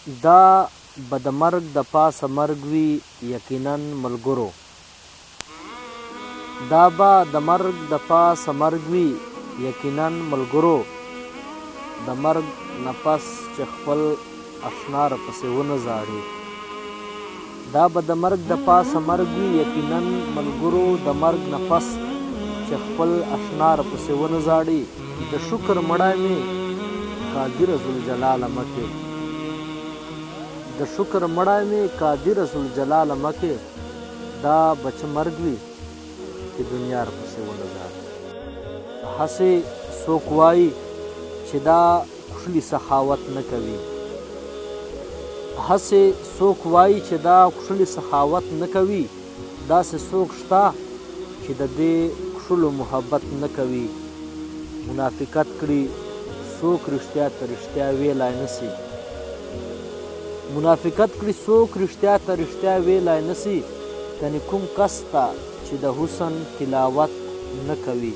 دا به د مرګ د پاسه مرګ وي یقینا ملګرو، دا به د مرګ د پاسه مرګ وي یقینا ملګرو، د مرګ نه پس چې خپل اشنا راپسې ونه زاړي. دا به د مرګ د پاسه مرګ وي یقینا ملګرو، د مرګ نه پس چې خپل اشنا راپسې ونه زاړي. د شکر مړی مې قادر ذوالجلاله مکې، د شکر مړی مې قادر ذوالجلاله مکې، دا به چې مرګ وي چې دنیا راپسې ونه زاړي. هسې څوک وایي چې دا کښلي سخاوت نه کوي، هسې څوک وایي چې دا کښلي سخاوت نه کوي. داسې څوک شته چې د دې کښلو محبت نه کوي. منافقت کړي څوک رښتیا ته رښتیا ویلی نه سي، منافقت کړي څوک رښتیا ته رښتیا ویلی نه سي. کنې کوم کس ته چې د حسن تلاوت نه کوي.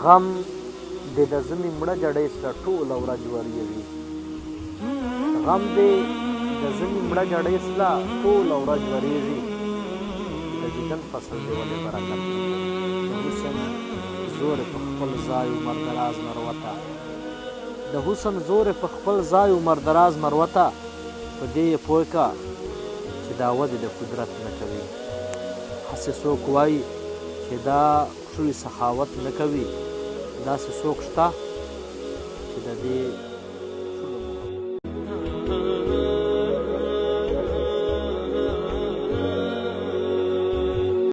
غم دې د ژمي مړه جړۍ سره ټوله ورځ ورېږي، غم دې د ژمي مړه جړۍ سره ټوله ورځ ورېږي. د دیدن فصل دې ولې برکت نه کوي. د حسن زور په خپل ځای عمر دراز مروته، د حسن زور په خپل ځای عمر دراز مروته. په دې یې پوه که چې دا ودې د قدرت نه کوي. هسې څوک وایي چې دا کښلي سخاوت نه کوي. داسې څوک شته چې د دې